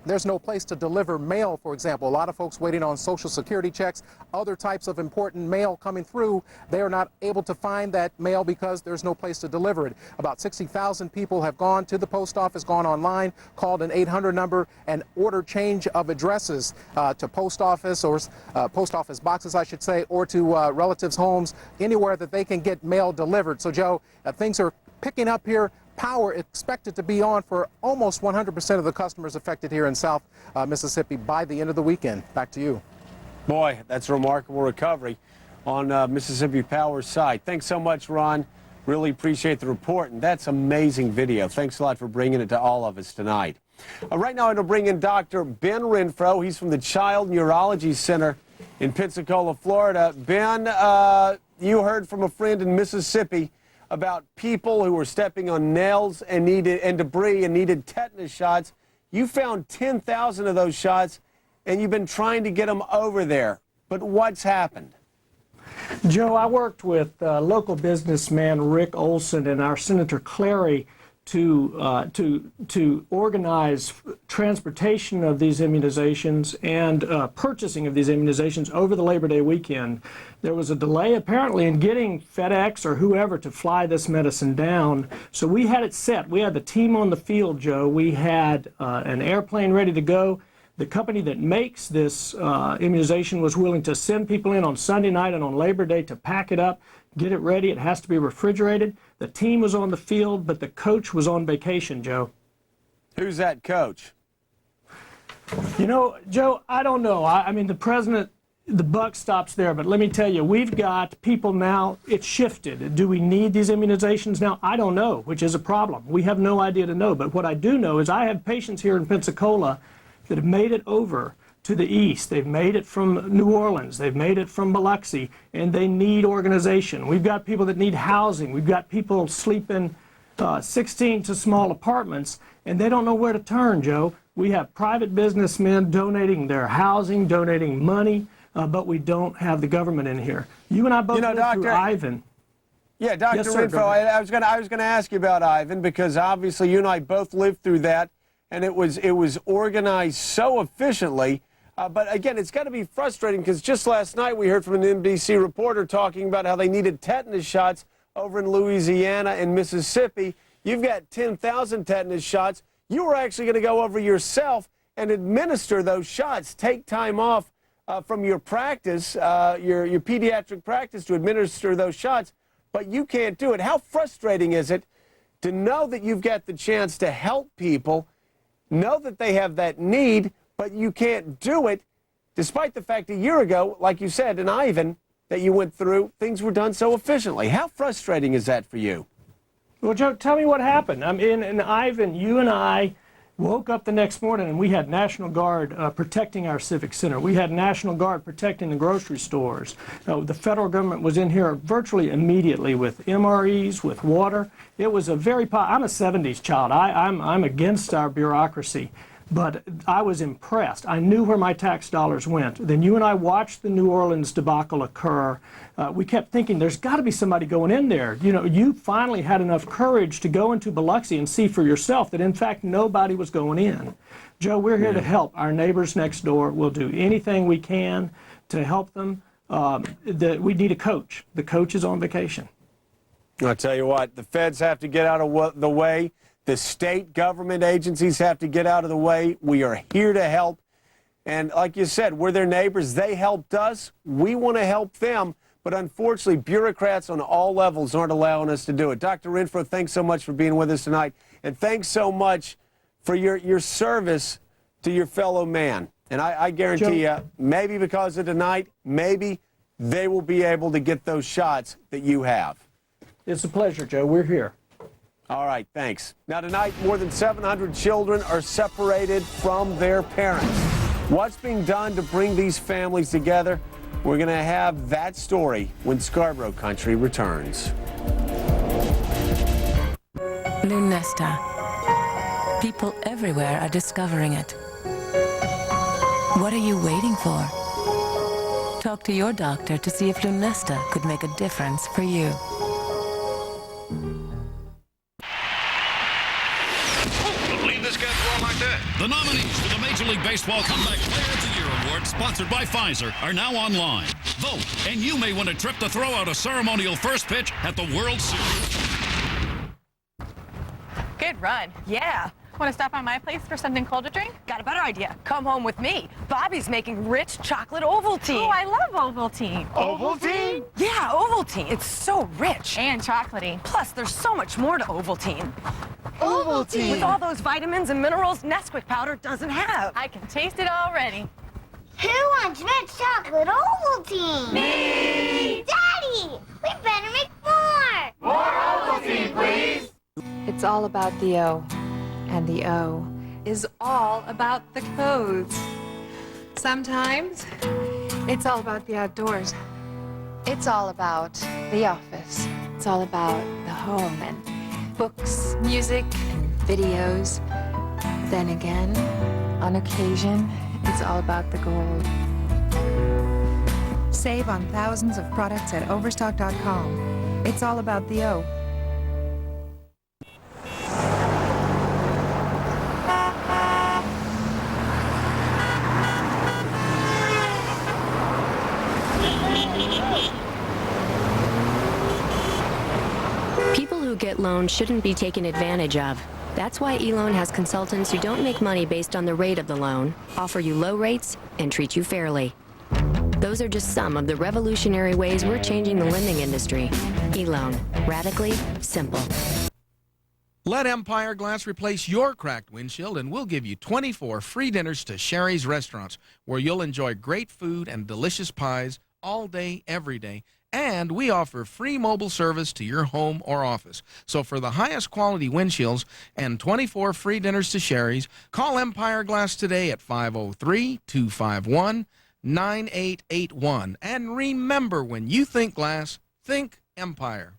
there's no place to deliver mail, for example. A lot of folks waiting on Social Security checks, other types of important mail coming through. They are not able to find that mail because there's no place to deliver it. About 60,000 people have gone to the post office, gone online, called an 800 number, and ordered change of addresses to post office, or post office boxes, I should say, or to relatives' homes, anywhere that they can get mail delivered. So, Joe, things are picking up here. Power expected to be on for almost 100% of the customers affected here in South Mississippi by the end of the weekend. Back to you. Boy, that's a remarkable recovery on Mississippi Power's side. Thanks so much, Ron. Really appreciate the report, and that's amazing video. Thanks a lot for bringing it to all of us tonight. Right now, I'm going to bring in Dr. Ben Renfro. He's from the Child Neurology Center in Pensacola, Florida. Ben, you heard from a friend in Mississippi about people who were stepping on nails and debris and needed tetanus shots. You found 10,000 of those shots, and you've been trying to get them over there. But what's happened? Joe, I worked with local businessman Rick Olson and our Senator Clary to organize transportation of these immunizations and purchasing of these immunizations over the Labor Day weekend. There was a delay apparently in getting FedEx or whoever to fly this medicine down, so we had it set. We had the team on the field, Joe. We had an airplane ready to go. The company that makes this immunization was willing to send people in on Sunday night and on Labor Day to pack it up, get it ready. It has to be refrigerated. The team was on the field, but the coach was on vacation, Joe. Who's that coach? You know, Joe, I don't know. I mean, the president, the buck stops there, but let me tell you, we've got people now, it's shifted. Do we need these immunizations now? I don't know, which is a problem. We have no idea to know, but what I do know is I have patients here in Pensacola that have made it over to the east. They've made it from New Orleans. They've made it from Biloxi, and they need organization. We've got people that need housing. We've got people sleeping 16 to small apartments, and they don't know where to turn, Joe. We have private businessmen donating their housing, donating money, but we don't have the government in here. You and I both lived through Ivan. Yeah, Dr. Yes, sir, Renfro, I was going to ask you about Ivan, because obviously you and I both lived through that, and it was organized so efficiently. But again, it's got to be frustrating, because just last night we heard from an NBC reporter talking about how they needed tetanus shots over in Louisiana and Mississippi. You've got 10,000 tetanus shots. You were actually going to go over yourself and administer those shots, take time off from your practice, your pediatric practice, to administer those shots, but you can't do it. How frustrating is it to know that you've got the chance to help people, know that they have that need, but you can't do it, despite the fact a year ago, like you said, in Ivan, that you went through, things were done so efficiently. How frustrating is that for you? Well, Joe, tell me what happened. I mean, in Ivan, you and I woke up the next morning and we had National Guard protecting our Civic Center. We had National Guard protecting the grocery stores. The federal government was in here virtually immediately with MREs, with water. It was a very, I'm a 70s child. I'm against our bureaucracy. But I was impressed. I knew where my tax dollars went. Then you and I watched the New Orleans debacle occur. We kept thinking, there's got to be somebody going in there. You know, you finally had enough courage to go into Biloxi and see for yourself that, in fact, nobody was going in. Joe, we're here to help our neighbors next door. We'll do anything we can. to help them. We need a coach. The coach is on vacation. I'll tell you what, the feds have to get out of the way. The state government agencies have to get out of the way. We are here to help. And like you said, we're their neighbors. They helped us. We want to help them. But unfortunately, bureaucrats on all levels aren't allowing us to do it. Dr. Renfro, thanks so much for being with us tonight. And thanks so much for your service to your fellow man. And I guarantee you, maybe because of tonight, maybe they will be able to get those shots that you have. It's a pleasure, Joe. We're here. All right, thanks. Now tonight, more than 700 children are separated from their parents. What's being done to bring these families together? We're going to have that story when Scarborough Country returns. Lunesta. People everywhere are discovering it. What are you waiting for? Talk to your doctor to see if Lunesta could make a difference for you. Leave this guy alone like that. The nominees for the Major League Baseball Comeback Player of the Year Award, sponsored by Pfizer, are now online. Vote, and you may win a trip to throw out a ceremonial first pitch at the World Series. Good run. Yeah. Want to stop by my place for something cold to drink? Got a better idea. Come home with me. Bobby's making rich chocolate Ovaltine. Oh, I love Ovaltine. Ovaltine? Yeah, Ovaltine. It's so rich. And chocolatey. Plus, there's so much more to Ovaltine. Ovaltine! With all those vitamins and minerals Nesquik powder doesn't have. I can taste it already. Who wants rich chocolate Ovaltine? Me! Daddy! We better make more! More Ovaltine, please! It's all about the O. And the O is all about the codes. Sometimes it's all about the outdoors. It's all about the office. It's all about the home and books, music, and videos. Then again, on occasion, it's all about the gold. Save on thousands of products at Overstock.com. It's all about the O. People who get loans shouldn't be taken advantage of. That's why eLoan has consultants who don't make money based on the rate of the loan, offer you low rates, and treat you fairly. Those are just some of the revolutionary ways we're changing the lending industry. eLoan. Radically simple. Let Empire Glass replace your cracked windshield, and we'll give you 24 free dinners to Sherry's Restaurants, where you'll enjoy great food and delicious pies all day, every day. And we offer free mobile service to your home or office. So for the highest quality windshields and 24 free dinners to Sherry's, call Empire Glass today at 503-251-9881. And remember, when you think glass, think Empire.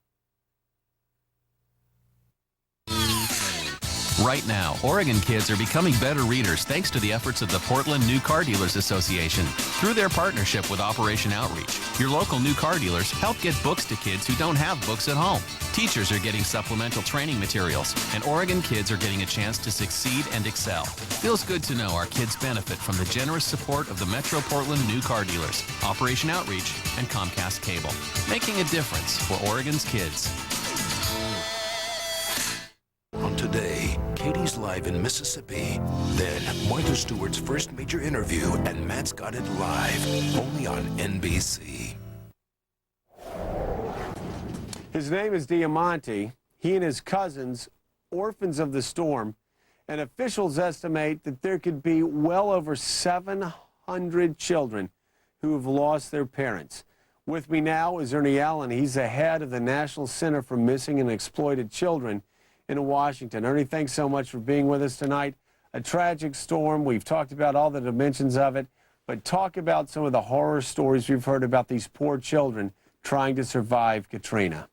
Right now, Oregon kids are becoming better readers thanks to the efforts of the Portland New Car Dealers Association. Through their partnership with Operation Outreach, your local new car dealers help get books to kids who don't have books at home. Teachers are getting supplemental training materials, and Oregon kids are getting a chance to succeed and excel. Feels good to know our kids benefit from the generous support of the Metro Portland New Car Dealers, Operation Outreach, and Comcast Cable. Making a difference for Oregon's kids. On Today, Katie's live in Mississippi. Then, Martha Stewart's first major interview, and Matt's got it live, only on NBC. His name is Diamante. He and his cousins, orphans of the storm, and officials estimate that there could be well over 700 children who have lost their parents. With me now is Ernie Allen. He's the head of the National Center for Missing and Exploited Children in Washington. Ernie, thanks so much for being with us tonight. A tragic storm. We've talked about all the dimensions of it, but talk about some of the horror stories we've heard about these poor children trying to survive Katrina.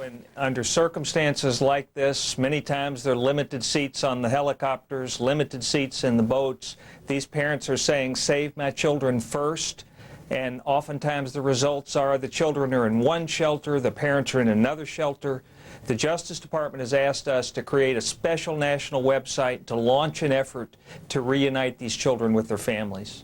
And under circumstances like this, many times there are limited seats on the helicopters, limited seats in the boats. These parents are saying, save my children first. And oftentimes the results are the children are in one shelter, the parents are in another shelter. The Justice Department has asked us to create a special national website to launch an effort to reunite these children with their families.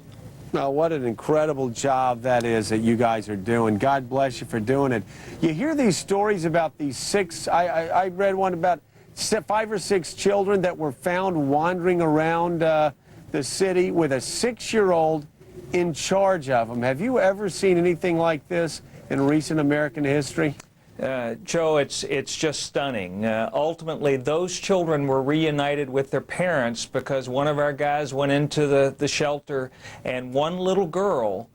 Well, what an incredible job that is that you guys are doing. God bless you for doing it. You hear these stories about these six, I read one about 5 or 6 children that were found wandering around the city with a 6-year-old in charge of them. Have you ever seen anything like this in recent American history? Joe, it's just stunning. Ultimately, those children were reunited with their parents because one of our guys went into the shelter, and one little girl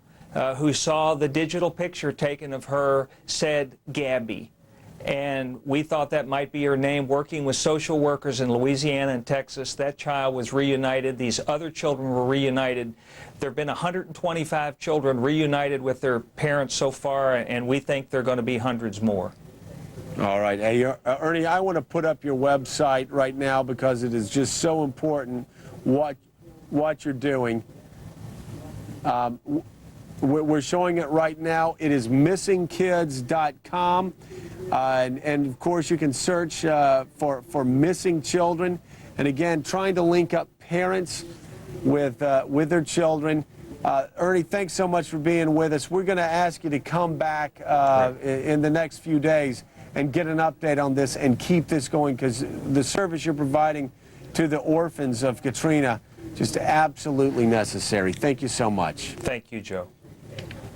who saw the digital picture taken of her said Gabby. And we thought that might be her name. Working with social workers in Louisiana and Texas, that child was reunited. These other children were reunited. There have been 125 children reunited with their parents so far, and we think there are going to be hundreds more. All right. Hey, Ernie, I want to put up your website right now because it is just so important what you're doing. We're showing it right now. It is missingkids.com. And of course, you can search for missing children. And again, trying to link up parents with their children. Ernie, thanks so much for being with us. We're going to ask you to come back in the next few days and get an update on this and keep this going, because the service you're providing to the orphans of Katrina, just absolutely necessary. Thank you so much. Thank you, Joe.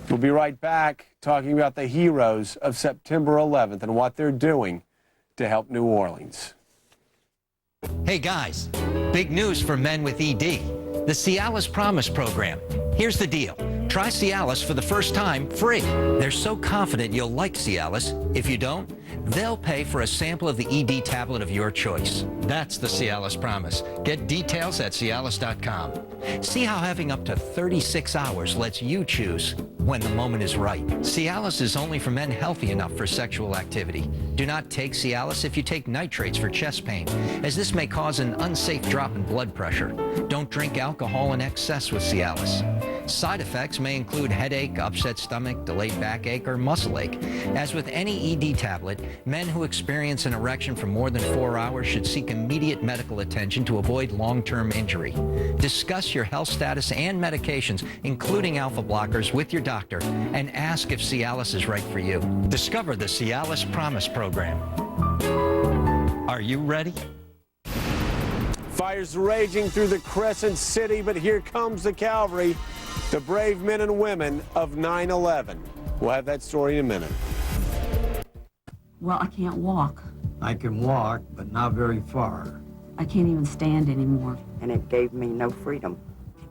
We'll be right back talking about the heroes of September 11th and what they're doing to help New Orleans. Hey guys, big news for men with ED. The Cialis Promise program. Here's the deal. Try Cialis for the first time free. They're so confident you'll like Cialis. If you don't, they'll pay for a sample of the ED tablet of your choice. That's the Cialis Promise. Get details at Cialis.com. See how having up to 36 hours lets you choose when the moment is right. Cialis is only for men healthy enough for sexual activity. Do not take Cialis if you take nitrates for chest pain, as this may cause an unsafe drop in blood pressure. Don't drink alcohol in excess with Cialis. Side effects may include headache, upset stomach, delayed backache, or muscle ache. As with any ED tablet, men who experience an erection for more than 4 hours should seek immediate medical attention to avoid long-term injury. Discuss your health status and medications, including alpha blockers, with your doctor, and ask if Cialis is right for you. Discover the Cialis Promise program. Are you ready? Fires raging through the Crescent City, but here comes the cavalry, the brave men and women of 9/11. We'll have that story in a minute. Well, I can't walk. I can walk, but not very far. I can't even stand anymore. And it gave me no freedom.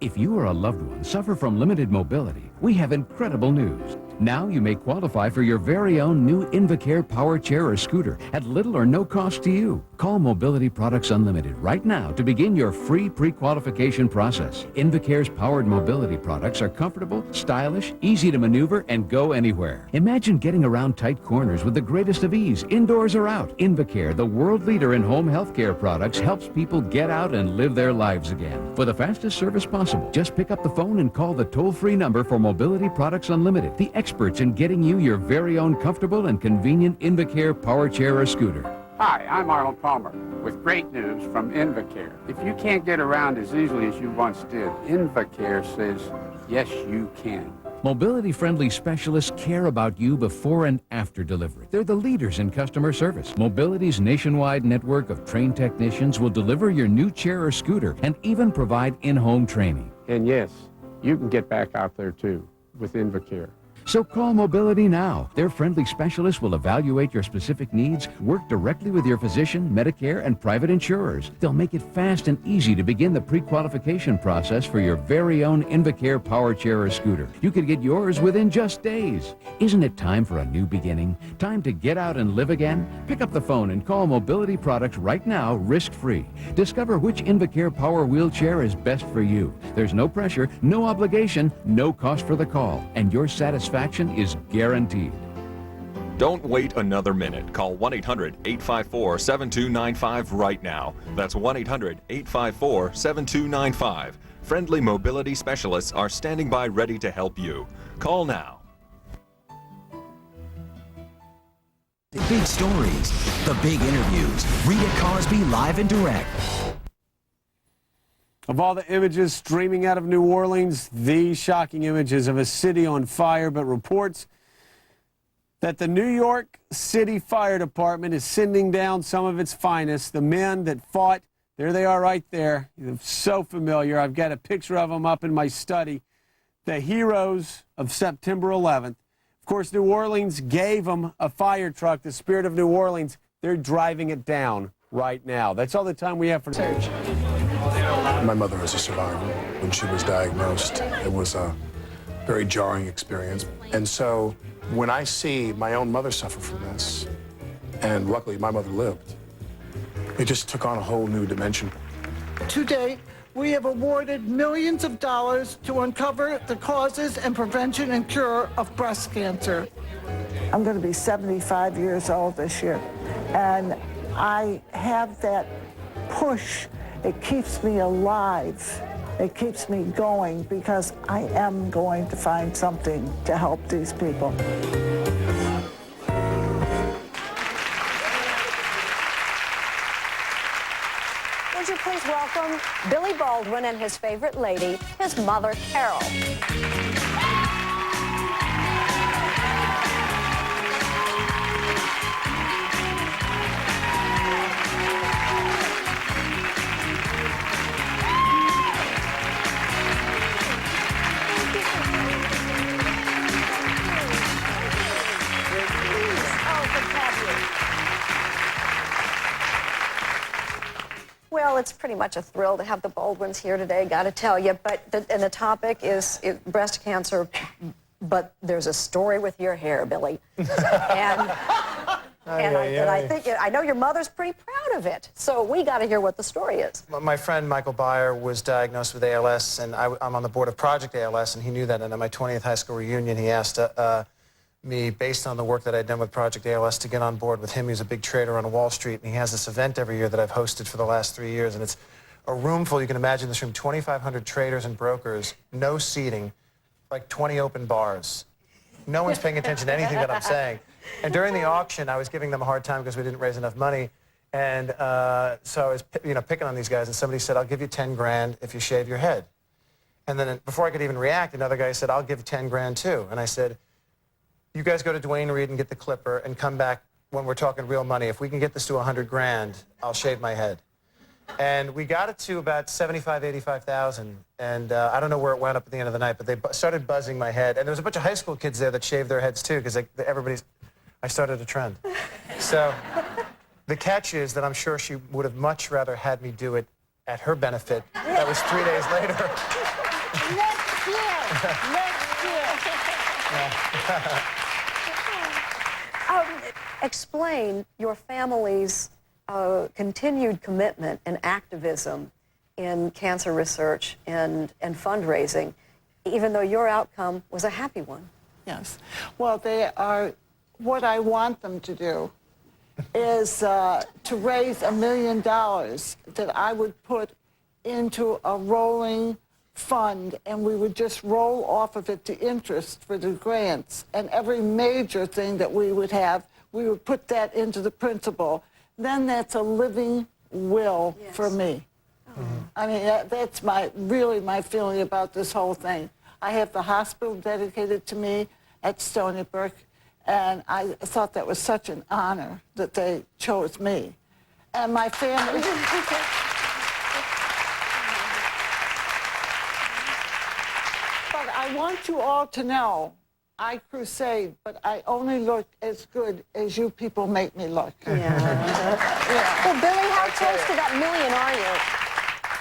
If you or a loved one suffer from limited mobility, we have incredible news. Now you may qualify for your very own new Invacare power chair or scooter at little or no cost to you. Call Mobility Products Unlimited right now to begin your free pre-qualification process. Invacare's powered mobility products are comfortable, stylish, easy to maneuver, and go anywhere. Imagine getting around tight corners with the greatest of ease, indoors or out. Invacare, the world leader in home health care products, helps people get out and live their lives again. For the fastest service possible, just pick up the phone and call the toll-free number for Mobility Products Unlimited, the experts in getting you your very own comfortable and convenient Invacare power chair or scooter. Hi, I'm Arnold Palmer with great news from Invacare. If you can't get around as easily as you once did, Invacare says, yes, you can. Mobility-friendly specialists care about you before and after delivery. They're the leaders in customer service. Mobility's nationwide network of trained technicians will deliver your new chair or scooter and even provide in-home training. And yes, you can get back out there too with Invacare. So call Mobility now. Their friendly specialists will evaluate your specific needs, work directly with your physician, Medicare, and private insurers. They'll make it fast and easy to begin the pre-qualification process for your very own Invacare power chair or scooter. You could get yours within just days. Isn't it time for a new beginning? Time to get out and live again? Pick up the phone and call Mobility Products right now, risk-free. Discover which Invacare power wheelchair is best for you. There's no pressure, no obligation, no cost for the call, and your satisfaction is guaranteed. Don't wait another minute. Call 1-800-854-7295 right now. That's 1-800-854-7295. Friendly mobility specialists are standing by ready to help you. Call now. The big stories, the big interviews. Rita Cosby live and direct. Of all the images streaming out of New Orleans, these shocking images of a city on fire, but reports that the New York City Fire Department is sending down some of its finest, the men that fought. There they are right there. They're so familiar. I've got a picture of them up in my study. The heroes of September 11th. Of course, New Orleans gave them a fire truck, the Spirit of New Orleans. They're driving it down right now. That's all the time we have for search. My mother is a survivor. When she was diagnosed, it was a very jarring experience. And so when I see my own mother suffer from this, and luckily my mother lived, it just took on a whole new dimension. To date, we have awarded millions of dollars to uncover the causes and prevention and cure of breast cancer. I'm going to be 75 years old this year, and I have that push. It keeps me alive. It keeps me going because I am going to find something to help these people. Would you please welcome Billy Baldwin and his favorite lady, his mother, Carol. Well, it's pretty much a thrill to have the Baldwins here today, got to tell you. But the topic is breast cancer, but there's a story with your hair, Billy. And I think I know your mother's pretty proud of it. So we got to hear what the story is. My friend Michael Byer was diagnosed with ALS, and I'm on the board of Project ALS, and he knew that. And at my 20th high school reunion, he asked me, based on the work that I'd done with Project ALS, to get on board with him. He's a big trader on Wall Street, and he has this event every year that I've hosted for the last 3 years, and it's a room full, you can imagine this room, 2,500 traders and brokers, no seating, like 20 open bars. No one's paying attention to anything that I'm saying. And during the auction, I was giving them a hard time because we didn't raise enough money, and so I was picking on these guys, and somebody said, I'll give you 10 grand if you shave your head. And then before I could even react, another guy said, I'll give 10 grand too. And I said, you guys go to Dwayne Reed and get the clipper and come back when we're talking real money. If we can get this to 100 grand, I'll shave my head. And we got it to about 75, 85,000. And I don't know where it went up at the end of the night, but they started buzzing my head. And there was a bunch of high school kids there that shaved their heads too, because I started a trend. So the catch is that I'm sure she would have much rather had me do it at her benefit. That was 3 days later. Next year. Next year. Explain your family's continued commitment and activism in cancer research and fundraising, even though your outcome was a happy one. Yes. Well, they are, what I want them to do is to raise $1 million that I would put into a rolling fund, and we would just roll off of it the interest for the grants. And every major thing that we would have, we would put that into the principal. Then that's a living will for me. I mean, that's really my feeling about this whole thing. I have the hospital dedicated to me at Stony Brook, and I thought that was such an honor that they chose me. And my family... But I want you all to know, I crusade, but I only look as good as you people make me look. Yeah. Well, Billy, how close to that million are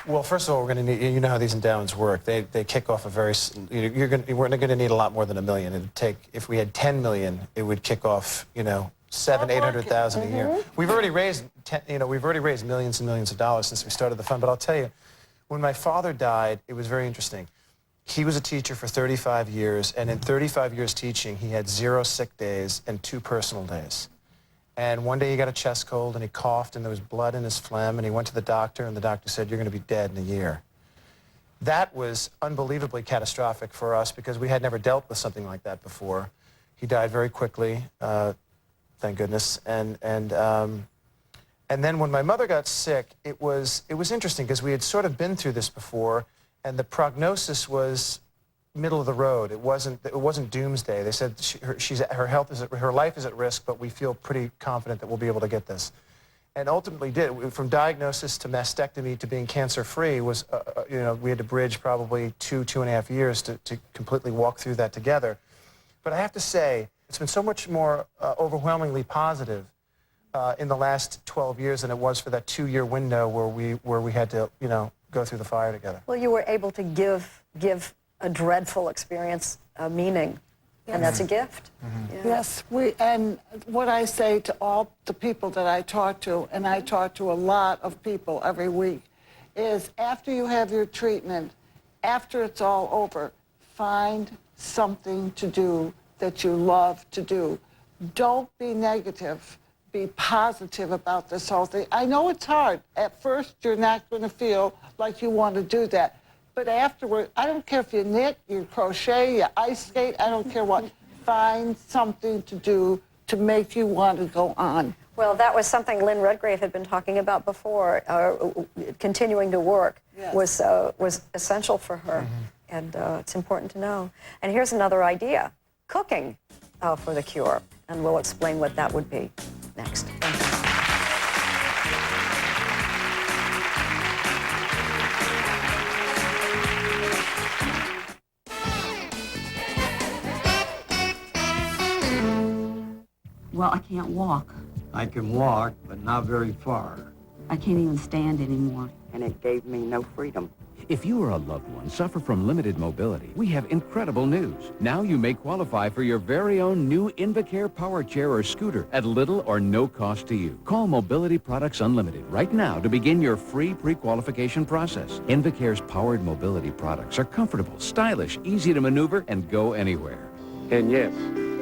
you? Well, first of all, we're going to need, you know how these endowments work. They kick off a very, we're going to need a lot more than $1 million. It'd take, if we had 10 million, it would kick off, 800,000 a year. We've already raised, we've already raised millions and millions of dollars since we started the fund. But I'll tell you, when my father died, it was very interesting. He was a teacher for 35 years, and in 35 years teaching, he had 0 sick days and 2 personal days. And one day he got a chest cold, and he coughed, and there was blood in his phlegm, and he went to the doctor, and the doctor said, you're going to be dead in a year. That was unbelievably catastrophic for us because we had never dealt with something like that before. He died very quickly, thank goodness, and And then when my mother got sick, it was interesting because we had sort of been through this before, and the prognosis was middle of the road. It wasn't doomsday. They said her life is at risk, but we feel pretty confident that we'll be able to get this. And ultimately did. From diagnosis to mastectomy to being cancer-free was, you know, we had to bridge probably 2.5 years to completely walk through that together. But I have to say, it's been so much more overwhelmingly positive in the last 12 years than it was for that 2-year window where we had to, you know, go through the fire together. Well, you were able to give a dreadful experience meaning, and that's a gift. Mm-hmm. Yes, and what I say to all the people that I talk to, and I talk to a lot of people every week, is after you have your treatment, after it's all over, find something to do that you love to do. Don't be negative. Be positive about this whole thing. I know it's hard. At first, you're not going to feel like you want to do that. But afterward, I don't care if you knit, you crochet, you ice skate, I don't care what. Find something to do to make you want to go on. Well, that was something Lynn Redgrave had been talking about before. Continuing to work was essential for her, and it's important to know. And here's another idea: cooking for the cure, and we'll explain what that would be next. Well, I can't walk. I can walk, but not very far. I can't even stand anymore. And it gave me no freedom. If you or a loved one suffer from limited mobility, we have incredible news. Now you may qualify for your very own new Invacare power chair or scooter at little or no cost to you. Call Mobility Products Unlimited right now to begin your free pre-qualification process. Invacare's powered mobility products are comfortable, stylish, easy to maneuver, and go anywhere. And yes,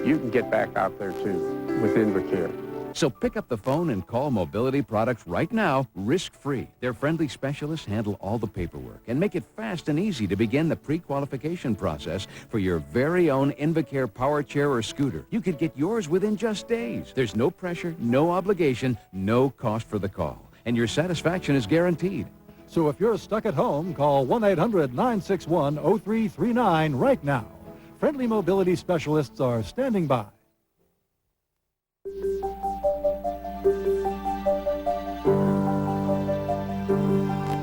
you can get back out there too with Invacare. So pick up the phone and call Mobility Products right now, risk-free. Their friendly specialists handle all the paperwork and make it fast and easy to begin the pre-qualification process for your very own Invacare power chair or scooter. You could get yours within just days. There's no pressure, no obligation, no cost for the call, and your satisfaction is guaranteed. So if you're stuck at home, call 1-800-961-0339 right now. Friendly mobility specialists are standing by.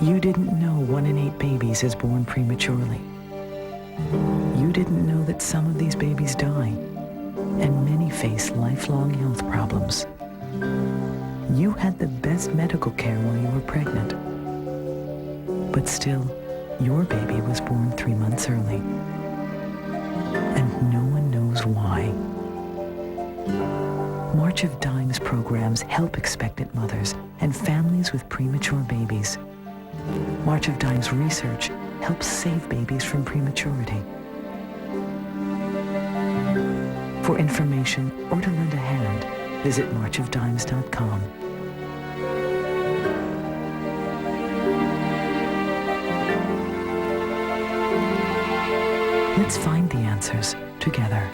You didn't know 1 in 8 babies is born prematurely. You didn't know that some of these babies die, and many face lifelong health problems. You had the best medical care while you were pregnant, but still, your baby was born 3 months early, and no one knows why. March of Dimes programs help expectant mothers and families with premature babies. March of Dimes research helps save babies from prematurity. For information or to lend a hand, visit marchofdimes.com. Let's find the answers together.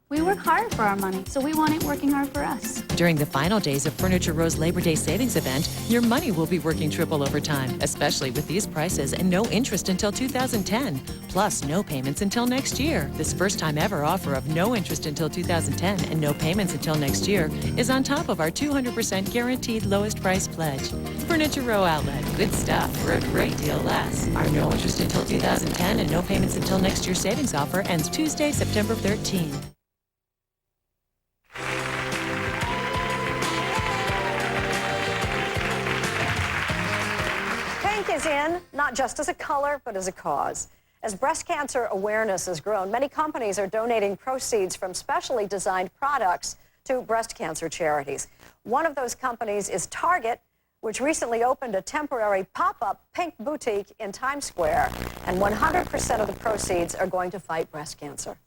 We work hard for our money, so we want it working hard for us. During the final days of Furniture Row's Labor Day savings event, your money will be working triple overtime, especially with these prices and no interest until 2010, plus no payments until next year. This first time ever offer of no interest until 2010 and no payments until next year is on top of our 200% guaranteed lowest price pledge. Furniture Row Outlet, good stuff for a great deal less. Our no interest until 2010 and no payments until next year savings offer ends Tuesday, September 13th. Is in, not just as a color, but as a cause. As breast cancer awareness has grown, many companies are donating proceeds from specially designed products to breast cancer charities. One of those companies is Target, which recently opened a temporary pop-up pink boutique in Times Square, and 100% of the proceeds are going to fight breast cancer.